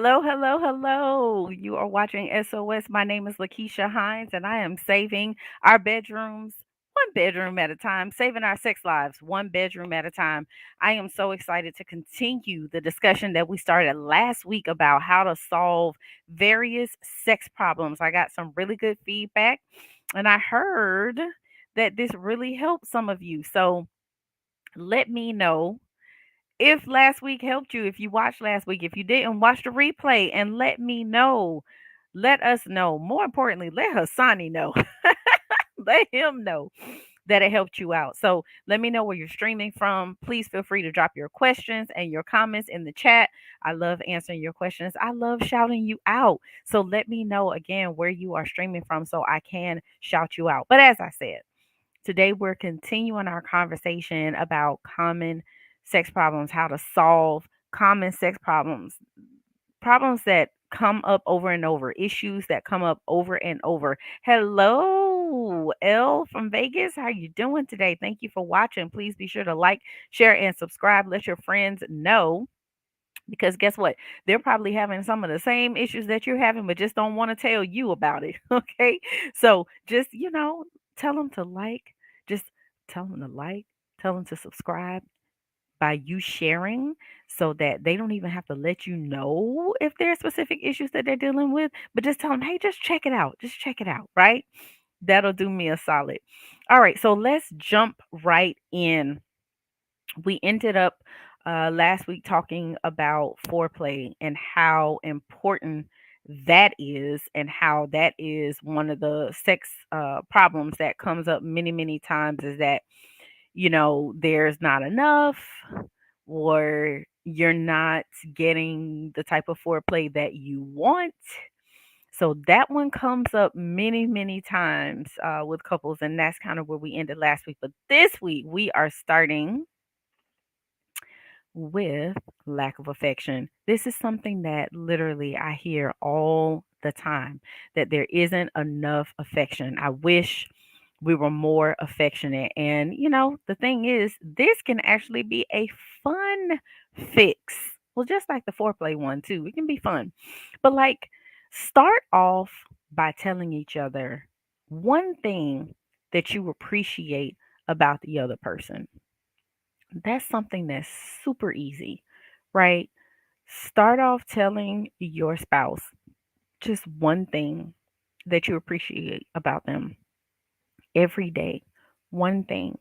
Hello, hello, hello. You are watching SOS. My name is LaKeesha Hines, and I am saving our bedrooms one bedroom at a time, saving our sex lives one bedroom at a time. I am so excited to continue the discussion that we started last week about how to solve various sex problems. I got some really good feedback, and I heard that this really helped some of you. So let me know if last week helped you, if you watched last week, if you didn't, watch the replay and let me know. Let us know. More importantly, let Hassani know. Let him know that it helped you out. So let me know where you're streaming from. Please feel free to drop your questions and your comments in the chat. I love answering your questions. I love shouting you out. So let me know again where you are streaming from so I can shout you out. But as I said, today, we're continuing our conversation about common sex problems, how to solve common sex problems, problems that come up over and over, issues that come up over and over. Hello, L from Vegas. How you doing today? Thank you for watching. Please be sure to like, share, and subscribe. Let your friends know because guess what? They're probably having some of the same issues that you're having, but just don't want to tell you about it. Okay. So just, tell them to like, just tell them to like, tell them to subscribe by you sharing so that they don't even have to let you know if there are specific issues that they're dealing with, but just tell them, hey, just check it out. Just check it out. Right. That'll do me a solid. All right. So let's jump right in. We ended up last week talking about foreplay and how important that is, and how that is one of the sex problems that comes up many, many times is that, there's not enough, or you're not getting the type of foreplay that you want. So that one comes up many, many times with couples, and that's kind of where we ended last week. But this week, we are starting with lack of affection. This is something that literally I hear all the time, that there isn't enough affection. I wish we were more affectionate. And, the thing is, this can actually be a fun fix. Well, just like the foreplay one, too. It can be fun. But, like, start off by telling each other one thing that you appreciate about the other person. That's something that's super easy, right? Start off telling your spouse just one thing that you appreciate about them every day, one thing.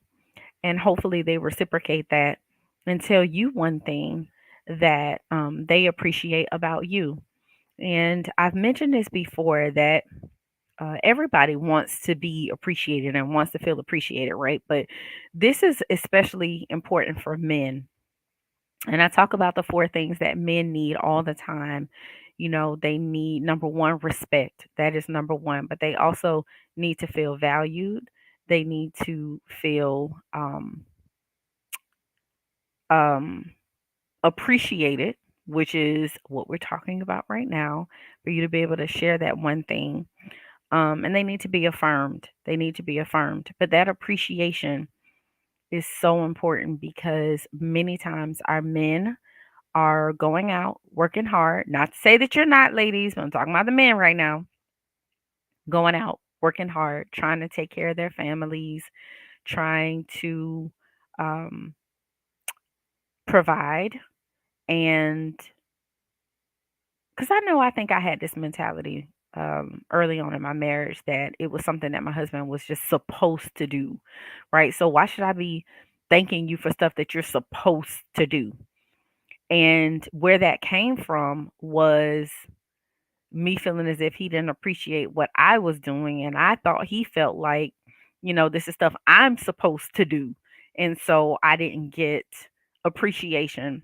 And hopefully they reciprocate that and tell you one thing that they appreciate about you. And I've mentioned this before that everybody wants to be appreciated and wants to feel appreciated, right? But this is especially important for men. And I talk about the four things that men need all the time. They need number one, respect. That is number one. But they also need to feel valued. They need to feel um, appreciated, which is what we're talking about right now, for you to be able to share that one thing. And they need to be affirmed. They need to be affirmed. But that appreciation is so important because many times our men are going out, working hard. Not to say that you're not, ladies, but I'm talking about the men right now. Going out, working hard, trying to take care of their families, trying to um, provide. And because I think I had this mentality early on in my marriage that it was something that my husband was just supposed to do, right? So why should I be thanking you for stuff that you're supposed to do? And where that came from was me feeling as if he didn't appreciate what I was doing. And I thought he felt like, this is stuff I'm supposed to do. And so I didn't get appreciation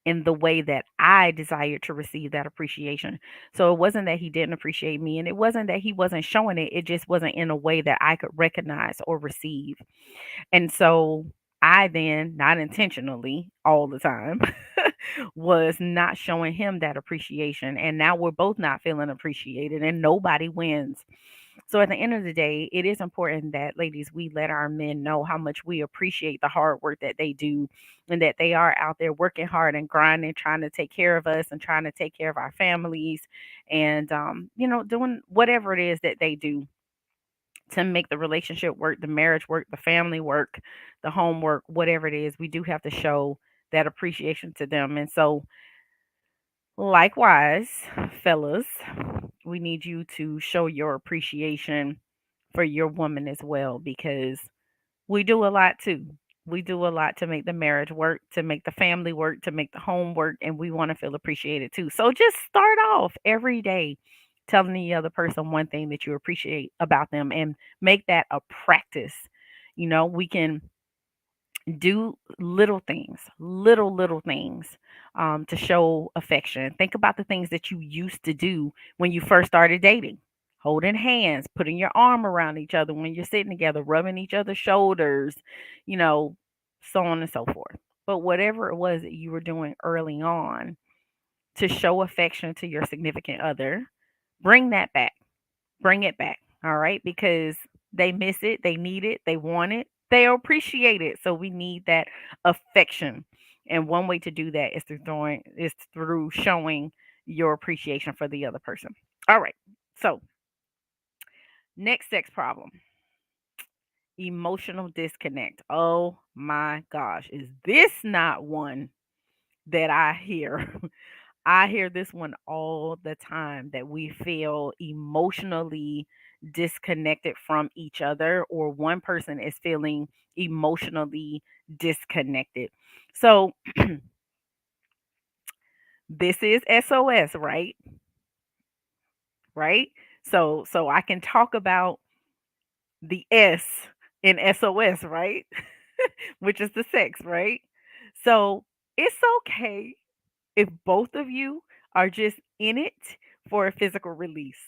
in the way that I desired to receive that appreciation. So it wasn't that he didn't appreciate me, and it wasn't that he wasn't showing it. It just wasn't in a way that I could recognize or receive. And so I then, not intentionally all the time, was not showing him that appreciation. And now we're both not feeling appreciated and nobody wins. So at the end of the day, it is important that, ladies, we let our men know how much we appreciate the hard work that they do, and that they are out there working hard and grinding, trying to take care of us and trying to take care of our families, and doing whatever it is that they do to make the relationship work, the marriage work, the family work, the home work, whatever it is. We do have to show that appreciation to them. And so, likewise, fellas, we need you to show your appreciation for your woman as well, because we do a lot too. We do a lot to make the marriage work, to make the family work, to make the home work, and we want to feel appreciated too. So just start off every day telling the other person one thing that you appreciate about them, and make that a practice. We can do little things, to show affection. Think about the things that you used to do when you first started dating: holding hands, putting your arm around each other when you're sitting together, rubbing each other's shoulders, you know, so on and so forth. But whatever it was that you were doing early on to show affection to your significant other, bring that back. Bring it back. All right. Because they miss it, they need it, they want it, they appreciate it. So we need that affection. And one way to do that is through showing your appreciation for the other person. All right. So next sex problem: emotional disconnect. Oh my gosh. Is this not one that I hear? I hear this one all the time, that we feel emotionally disconnected from each other, or one person is feeling emotionally disconnected. So, this is SOS, right? Right? So I can talk about the S in SOS, right? Which is the sex, right? So, it's okay if both of you are just in it for a physical release.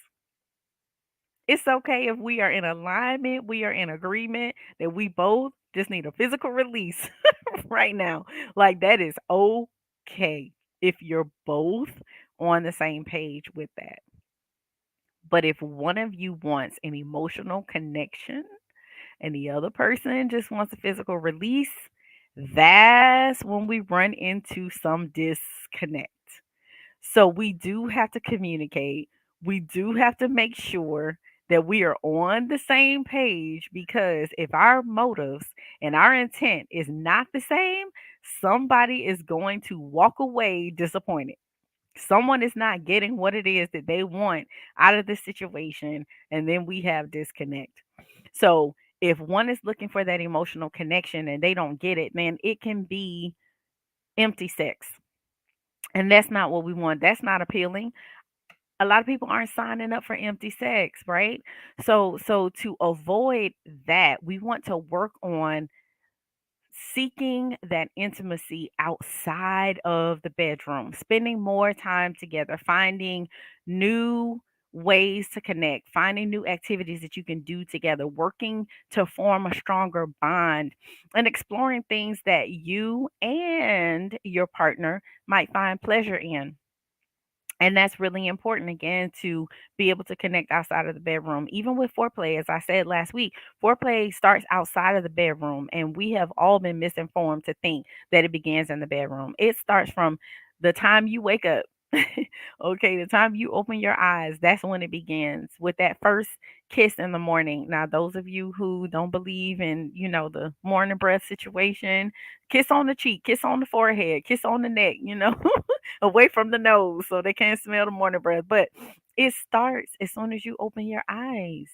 It's okay if we are in alignment, we are in agreement that we both just need a physical release right now. Like, that is okay if you're both on the same page with that. But if one of you wants an emotional connection and the other person just wants a physical release, that's when we run into some disconnect. So we do have to communicate. We do have to make sure that we are on the same page, because if our motives and our intent is not the same, somebody is going to walk away disappointed. Someone is not getting what it is that they want out of the situation, and then we have disconnect. So if one is looking for that emotional connection and they don't get it, man, it can be empty sex. And that's not what we want. That's not appealing. A lot of people aren't signing up for empty sex, right? So to avoid that, we want to work on seeking that intimacy outside of the bedroom, spending more time together, finding new ways to connect, finding new activities that you can do together, working to form a stronger bond, and exploring things that you and your partner might find pleasure in. And that's really important, again, to be able to connect outside of the bedroom. Even with foreplay, as I said last week, foreplay starts outside of the bedroom, and we have all been misinformed to think that it begins in the bedroom. It starts from the time you wake up. Okay, the time you open your eyes, that's when it begins, with that first kiss in the morning. Now, those of you who don't believe in, the morning breath situation, kiss on the cheek, kiss on the forehead, kiss on the neck, away from the nose so they can't smell the morning breath. But it starts as soon as you open your eyes,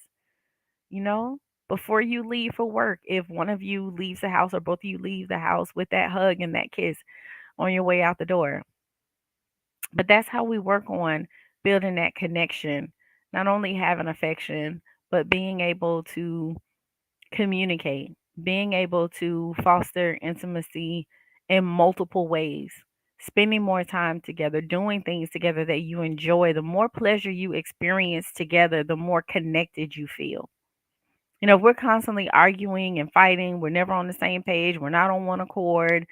you know, before you leave for work. If one of you leaves the house or both of you leave the house, with that hug and that kiss on your way out the door. But that's how we work on building that connection, not only having affection, but being able to communicate, being able to foster intimacy in multiple ways, spending more time together, doing things together that you enjoy. The more pleasure you experience together, the more connected you feel. If we're constantly arguing and fighting, we're never on the same page, we're not on one accord,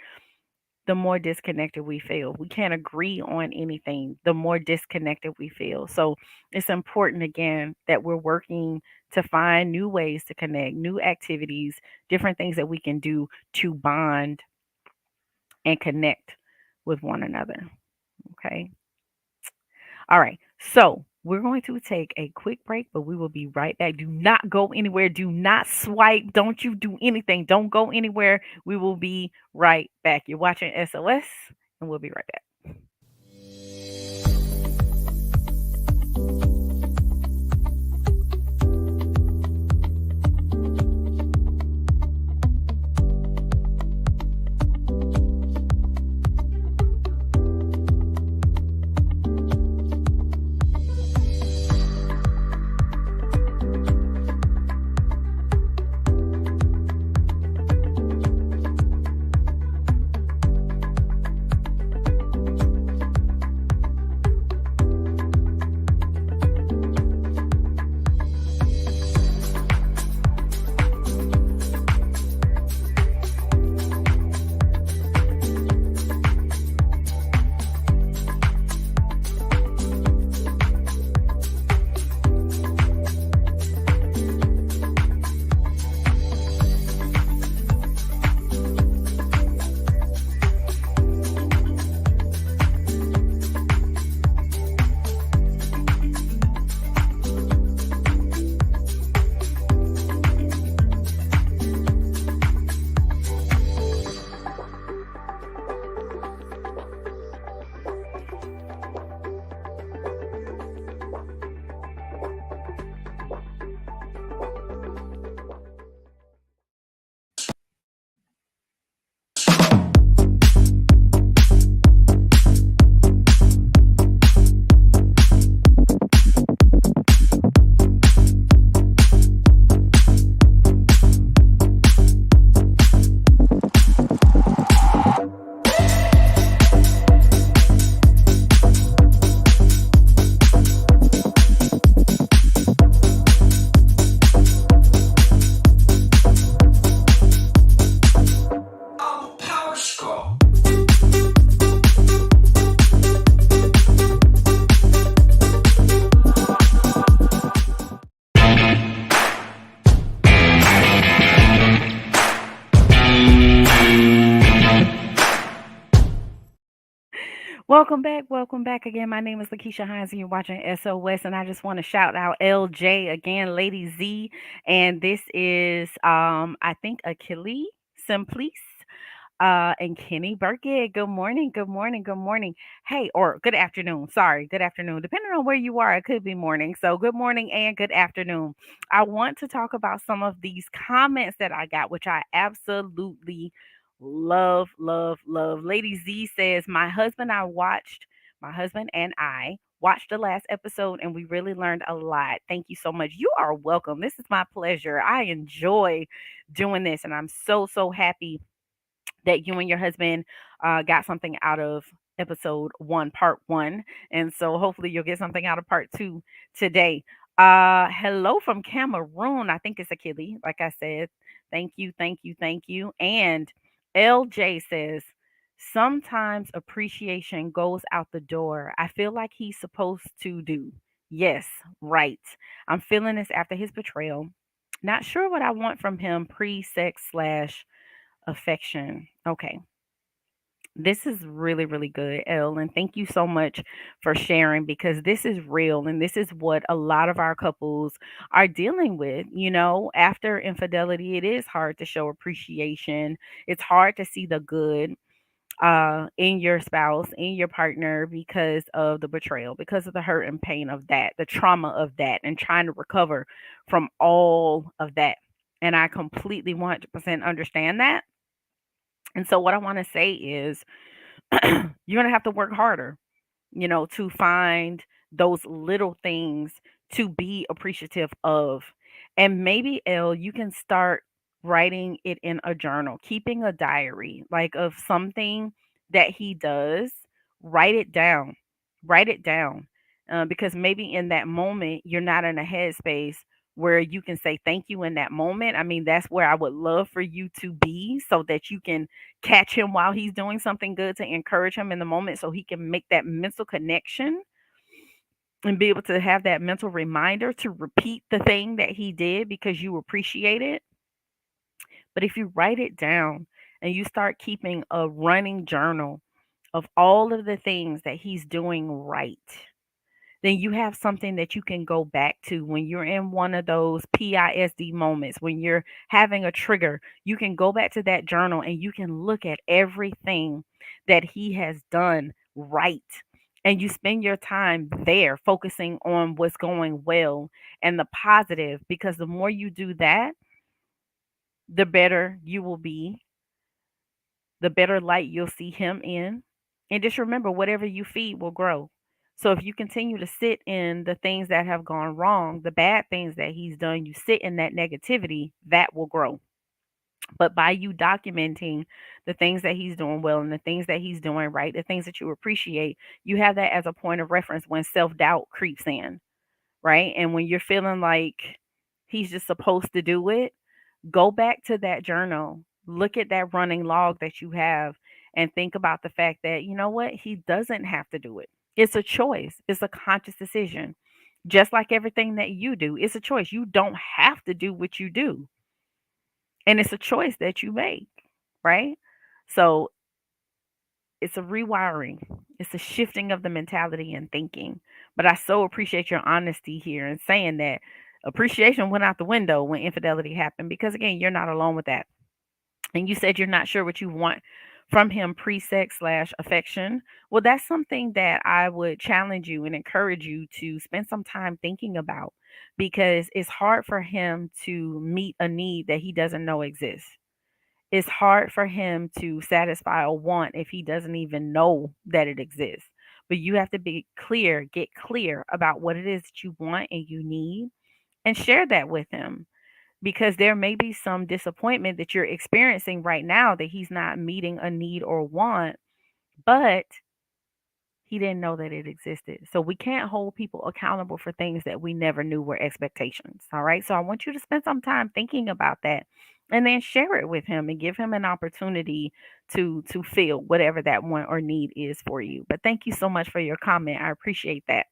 the more disconnected we feel. We can't agree on anything, the more disconnected we feel. So it's important, again, that we're working to find new ways to connect, new activities, different things that we can do to bond and connect with one another. Okay. All right. So we're going to take a quick break, but we will be right back. Do not go anywhere. Do not swipe. Don't you do anything. Don't go anywhere. We will be right back. You're watching SOS, and we'll be right back. Welcome back. Welcome back again. My name is LaKeesha Hines, and you're watching SOS. And I just want to shout out LJ again, Lady Z. And this is, I think, Achille Simplice. And Kenny Burkett. Good morning, good morning, good morning. Hey, or good afternoon. Sorry, good afternoon. Depending on where you are, it could be morning. So good morning and good afternoon. I want to talk about some of these comments that I got, which I absolutely love, love, love. Lady Z says, my husband and I watched the last episode and we really learned a lot. Thank you so much. You are welcome. This is my pleasure. I enjoy doing this and I'm so, so happy that you and your husband got something out of episode one, part one. And so hopefully you'll get something out of part two today. Hello from Cameroon. I think it's Achille, like I said. Thank you, thank you, thank you. And LJ says, sometimes appreciation goes out the door. I feel like he's supposed to do. Yes, right. I'm feeling this after his betrayal. Not sure what I want from him pre sex slash affection. Okay. This is really, really good, Elle. And thank you so much for sharing because this is real and this is what a lot of our couples are dealing with. After infidelity, it is hard to show appreciation. It's hard to see the good in your spouse, in your partner because of the betrayal, because of the hurt and pain of that, the trauma of that, and trying to recover from all of that. And I completely 100% understand that. And so what I want to say is you're going to have to work harder, to find those little things to be appreciative of. And maybe, Elle, you can start writing it in a journal, keeping a diary, like of something that he does. Write it down. Write it down. Because maybe in that moment, you're not in a headspace where you can say thank you in that moment. I mean, that's where I would love for you to be so that you can catch him while he's doing something good to encourage him in the moment so he can make that mental connection and be able to have that mental reminder to repeat the thing that he did because you appreciate it. But if you write it down and you start keeping a running journal of all of the things that he's doing right, then you have something that you can go back to when you're in one of those PISD moments, when you're having a trigger. You can go back to that journal and you can look at everything that he has done right. And you spend your time there focusing on what's going well and the positive, because the more you do that, the better you will be, the better light you'll see him in. And just remember, whatever you feed will grow. So if you continue to sit in the things that have gone wrong, the bad things that he's done, you sit in that negativity, that will grow. But by you documenting the things that he's doing well and the things that he's doing right, the things that you appreciate, you have that as a point of reference when self doubt creeps in, right? And when you're feeling like he's just supposed to do it, go back to that journal, look at that running log that you have, and think about the fact that, you know what, he doesn't have to do it. It's a choice, it's a conscious decision. Just like everything that you do, it's a choice. You don't have to do what you do, and it's a choice that you make, right? So it's a rewiring, it's a shifting of the mentality and thinking. But I so appreciate your honesty here and saying that appreciation went out the window when infidelity happened, because again, you're not alone with that. And you said you're not sure what you want from him pre sex slash affection. Well, that's something that I would challenge you and encourage you to spend some time thinking about, because it's hard for him to meet a need that he doesn't know exists. It's hard for him to satisfy a want if he doesn't even know that it exists. But you have to be clear, get clear about what it is that you want and you need, and share that with him, because there may be some disappointment that you're experiencing right now that he's not meeting a need or want, but he didn't know that it existed. So we can't hold people accountable for things that we never knew were expectations. All right. So I want you to spend some time thinking about that and then share it with him and give him an opportunity to feel whatever that want or need is for you. But thank you so much for your comment. I appreciate that.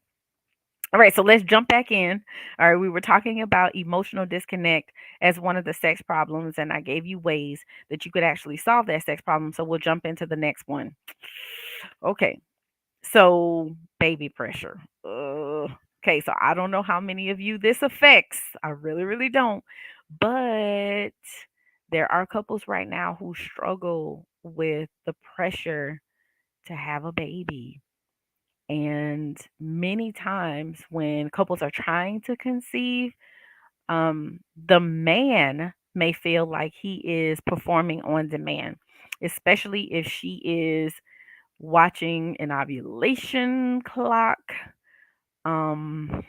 All right, so let's jump back in. All right, we were talking about emotional disconnect as one of the sex problems, and I gave you ways that you could actually solve that sex problem. So we'll jump into the next one. Okay, so baby pressure. Okay, so I don't know how many of you this affects. I really, really don't. But there are couples right now who struggle with the pressure to have a baby. And many times when couples are trying to conceive, the man may feel like he is performing on demand, especially if she is watching an ovulation clock. Um,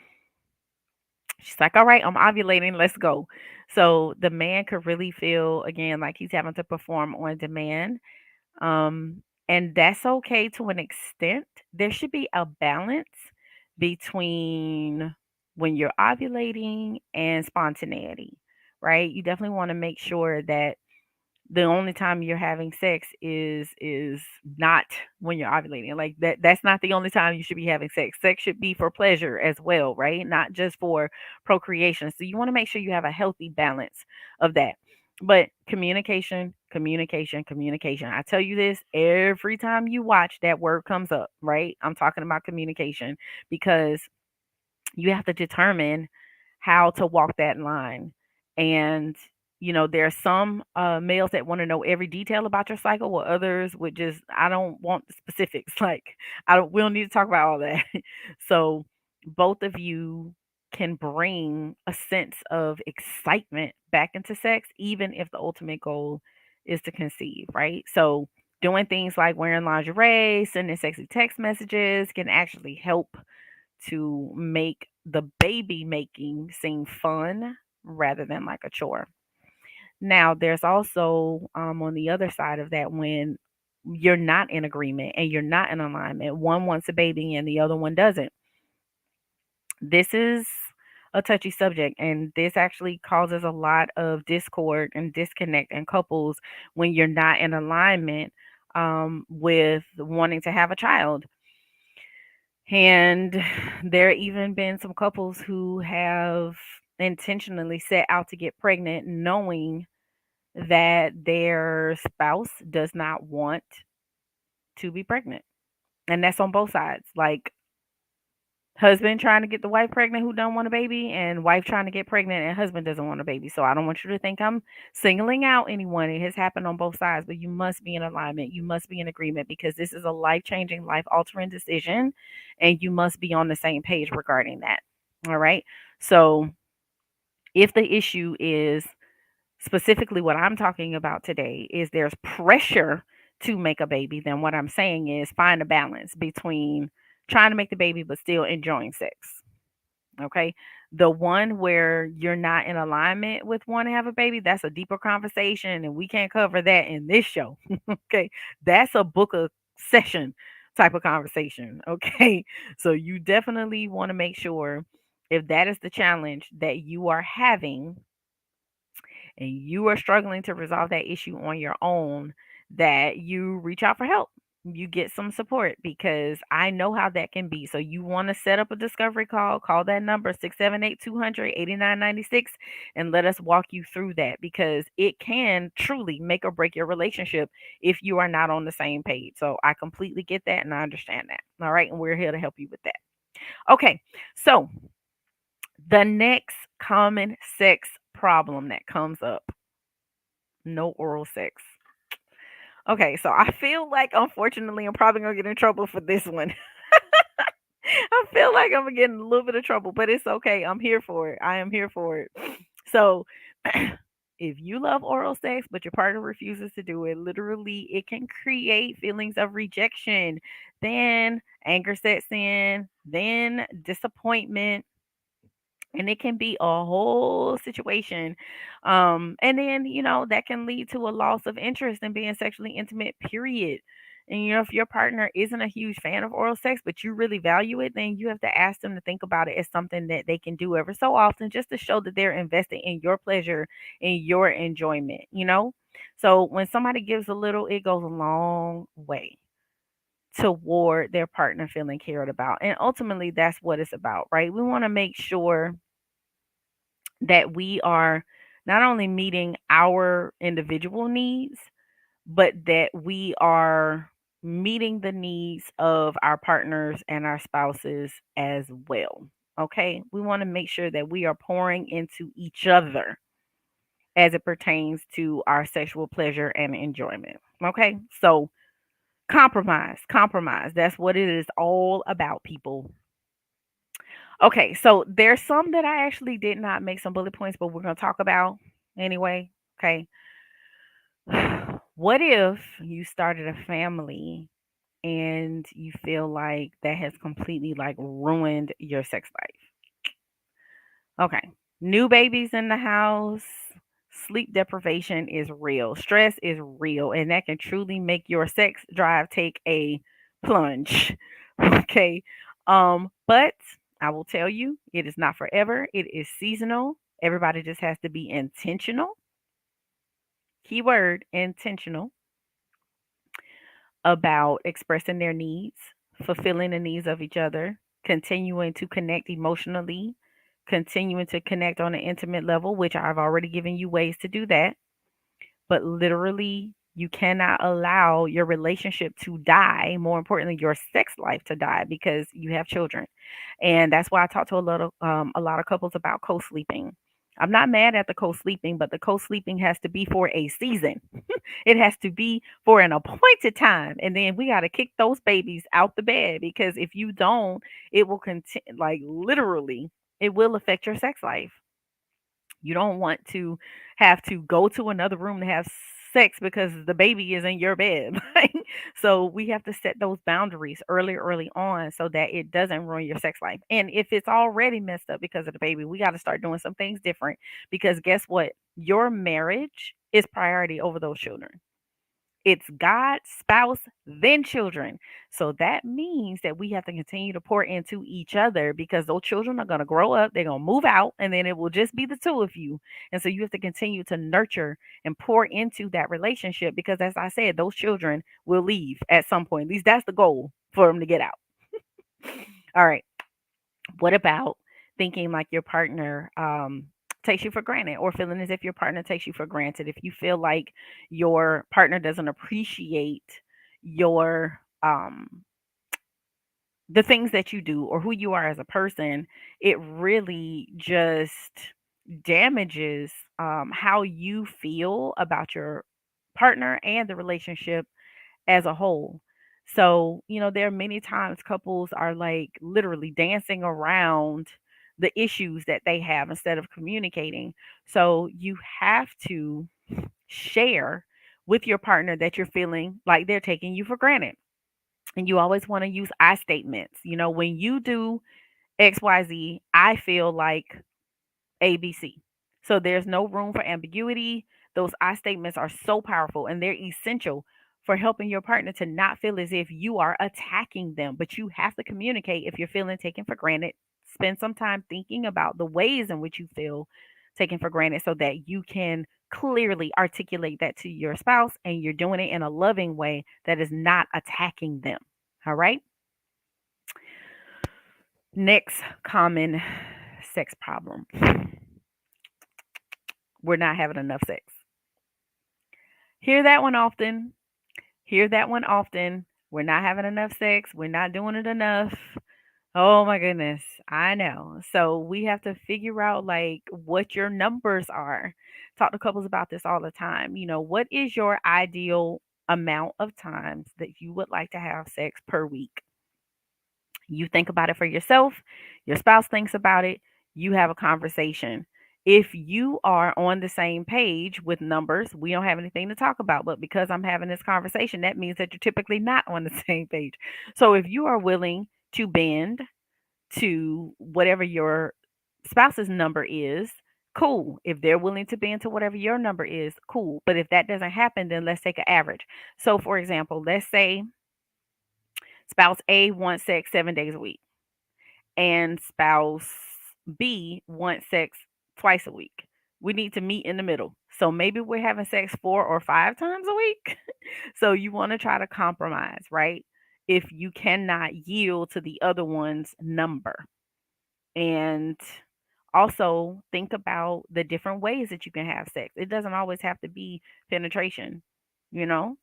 she's like, all right, I'm ovulating, let's go. So the man could really feel again like he's having to perform on demand. And that's okay to an extent. There should be a balance between when you're ovulating and spontaneity, right? You definitely want to make sure that the only time you're having sex is not when you're ovulating. Like that's not the only time you should be having sex. Sex should be for pleasure as well, right? Not just for procreation. So you want to make sure you have a healthy balance of that. But communication, communication, communication. I tell you this every time you watch that word comes up, right? I'm talking about communication, because you have to determine how to walk that line. And there are some males that want to know every detail about your cycle, while others would just, I don't want the specifics. Like, I don't, we don't need to talk about all that. So both of you can bring a sense of excitement back into sex, even if the ultimate goal is to conceive, right? So doing things like wearing lingerie, sending sexy text messages can actually help to make the baby making seem fun rather than like a chore. Now, there's also on the other side of that, when you're not in agreement and you're not in alignment, one wants a baby and the other one doesn't. This is a touchy subject, and this actually causes a lot of discord and disconnect in couples when you're not in alignment with wanting to have a child. And there even been some couples who have intentionally set out to get pregnant knowing that their spouse does not want to be pregnant. And that's on both sides. Like husband trying to get the wife pregnant who don't want a baby, and wife trying to get pregnant and husband doesn't want a baby. So I don't want you to think I'm singling out anyone. It has happened on both sides, but you must be in alignment. You must be in agreement because this is a life-changing, life-altering decision, and you must be on the same page regarding that. All right? So if the issue is specifically what I'm talking about today is there's pressure to make a baby, then what I'm saying is find a balance between trying to make the baby but still enjoying sex. Okay. The one where you're not in alignment with wanting to have a baby, that's a deeper conversation, and we can't cover that in this show. Okay. That's a book of session type of conversation. Okay. So you definitely want to make sure if that is the challenge that you are having and you are struggling to resolve that issue on your own, that you reach out for help. You get some support because I know how that can be. So you want to set up a discovery call, call that number 678-200-8996 and let us walk you through that because it can truly make or break your relationship if you are not on the same page. So I completely get that and I understand that. All right, and we're here to help you with that. Okay. So the next common sex problem that comes up, no oral sex. Okay, so I feel like unfortunately I'm probably gonna get in trouble for this one. I feel like I'm gonna get in a little bit of trouble, but it's okay. I'm here for it. I am here for it. So if you love oral sex but your partner refuses to do it, literally it can create feelings of rejection. Then anger sets in, then disappointment, and it can be a whole situation, and then that can lead to a loss of interest in being sexually intimate, period. And if your partner isn't a huge fan of oral sex but you really value it, then you have to ask them to think about it as something that they can do ever so often, just to show that they're invested in your pleasure and your enjoyment. So when somebody gives a little, it goes a long way toward their partner feeling cared about, and ultimately that's what it's about, right? We want to make sure that we are not only meeting our individual needs, but that we are meeting the needs of our partners and our spouses as well. Okay. We want to make sure that we are pouring into each other as it pertains to our sexual pleasure and enjoyment. Okay. So compromise, compromise. That's what it is all about, people. Okay, so there's some that I actually did not make some bullet points, but we're going to talk about anyway. Okay. What if you started a family and you feel like that has completely like ruined your sex life? Okay. New babies in the house. Sleep deprivation is real. Stress is real. And that can truly make your sex drive take a plunge. Okay. But I will tell you, it is not forever. It is seasonal. Everybody just has to be intentional. Keyword intentional about expressing their needs, fulfilling the needs of each other, continuing to connect emotionally, continuing to connect on an intimate level, which I've already given you ways to do that. But literally, you cannot allow your relationship to die, more importantly your sex life to die, because you have children. And that's why I talk to a lot of couples about co-sleeping. I'm not mad at the co-sleeping, but the co-sleeping has to be for a season. It has to be for an appointed time, and then we got to kick those babies out the bed, because if you don't, it will continue, like literally it will affect your sex life. You don't want to have to go to another room to have sex because the baby is in your bed. Right? So we have to set those boundaries early on so that it doesn't ruin your sex life. And if it's already messed up because of the baby, we got to start doing some things different, because guess what? Your marriage is priority over those children. It's God, spouse, then children. So that means that we have to continue to pour into each other because those children are going to grow up, they're going to move out, and then it will just be the two of you. And so you have to continue to nurture and pour into that relationship because, as I said, those children will leave at some point. At least that's the goal for them to get out. All right. What about thinking like your partner takes you for granted or feeling as if your partner takes you for granted? If you feel like your partner doesn't appreciate your the things that you do or who you are as a person, it really just damages how you feel about your partner and the relationship as a whole. So, there are many times couples are like literally dancing around the issues that they have instead of communicating. So, you have to share with your partner that you're feeling like they're taking you for granted. And you always want to use I statements. When you do XYZ, I feel like ABC. So there's no room for ambiguity. Those I statements are so powerful and they're essential for helping your partner to not feel as if you are attacking them. But you have to communicate if you're feeling taken for granted. Spend some time thinking about the ways in which you feel taken for granted so that you can clearly articulate that to your spouse and you're doing it in a loving way that is not attacking them. All right. Next common sex problem. We're not having enough sex. Hear that one often. Hear that one often. We're not having enough sex. We're not doing it enough. Oh my goodness. I know. So we have to figure out like what your numbers are. Talk to couples about this all the time. What is your ideal amount of times that you would like to have sex per week? You think about it for yourself, your spouse thinks about it, you have a conversation. If you are on the same page with numbers, we don't have anything to talk about. But because I'm having this conversation, that means that you're typically not on the same page. So if you are willing to bend to whatever your spouse's number is, cool. If they're willing to bend to whatever your number is, cool. But if that doesn't happen, then let's take an average. So, for example, let's say spouse A wants sex 7 days a week and spouse B wants sex twice a week. We need to meet in the middle. So maybe we're having sex 4 or 5 times a week. So you want to try to compromise, right? If you cannot yield to the other one's number. And also think about the different ways that you can have sex. It doesn't always have to be penetration, you know?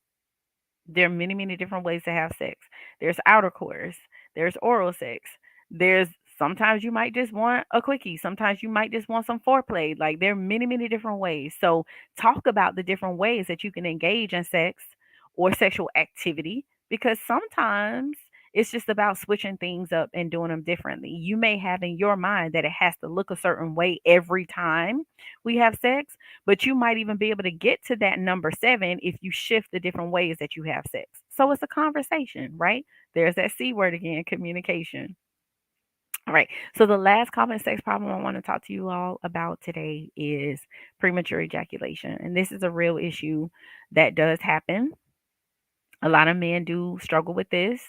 There are many, many different ways to have sex. There's outer course, there's oral sex. There's sometimes you might just want a quickie, sometimes you might just want some foreplay. Like there are many, many different ways. So talk about the different ways that you can engage in sex or sexual activity because sometimes it's just about switching things up and doing them differently. You may have in your mind that it has to look a certain way every time we have sex, but you might even be able to get to that number seven if you shift the different ways that you have sex. So it's a conversation, right? There's that C word again, communication. All right. So the last common sex problem I want to talk to you all about today is premature ejaculation. And this is a real issue that does happen. A lot of men do struggle with this.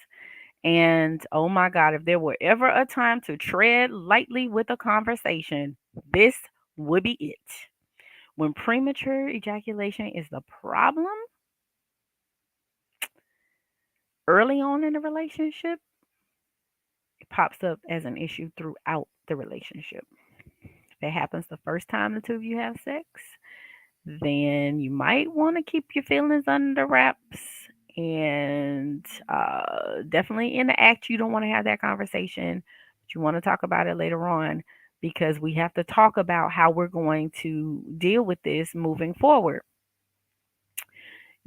And oh my God, if there were ever a time to tread lightly with a conversation, this would be it. When premature ejaculation is the problem early on in the relationship, it pops up as an issue throughout the relationship. If it happens the first time the two of you have sex, then you might want to keep your feelings under wraps. And definitely in the act, you don't want to have that conversation, but you want to talk about it later on because we have to talk about how we're going to deal with this moving forward.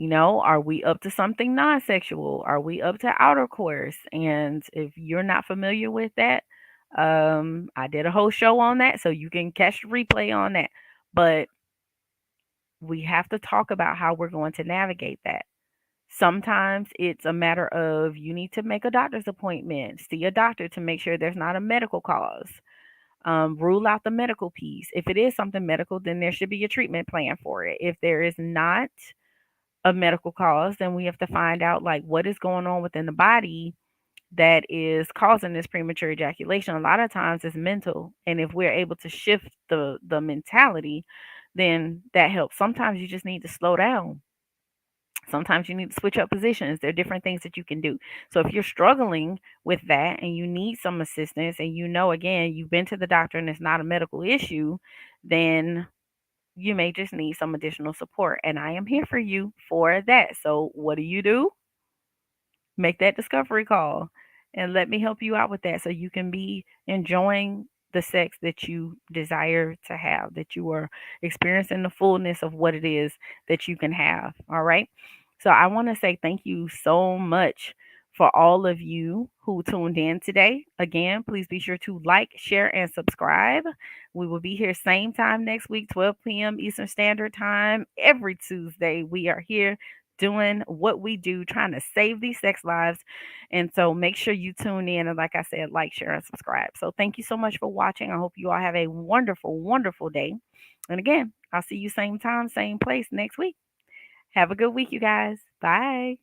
Are we up to something non sexual? Are we up to outer course? And if you're not familiar with that, I did a whole show on that, so you can catch the replay on that. But we have to talk about how we're going to navigate that. Sometimes it's a matter of you need to make a doctor's appointment, see a doctor to make sure there's not a medical cause. Rule out the medical piece. If it is something medical, then there should be a treatment plan for it. If there is not, a medical cause, then we have to find out like what is going on within the body that is causing this premature ejaculation. A lot of times it's mental, and if we're able to shift the mentality, then that helps. Sometimes you just need to slow down. Sometimes you need to switch up positions. There are different things that you can do. So if you're struggling with that and you need some assistance, and you know, again, you've been to the doctor and it's not a medical issue, then you may just need some additional support. And I am here for you for that. So what do? Make that discovery call and let me help you out with that so you can be enjoying the sex that you desire to have, that you are experiencing the fullness of what it is that you can have. All right. So I want to say thank you so much for all of you who tuned in today. Again, please be sure to like, share, and subscribe. We will be here same time next week, 12 p.m. Eastern Standard Time. Every Tuesday, we are here doing what we do, trying to save these sex lives. And so make sure you tune in. And like I said, like, share, and subscribe. So thank you so much for watching. I hope you all have a wonderful, wonderful day. And again, I'll see you same time, same place next week. Have a good week, you guys. Bye.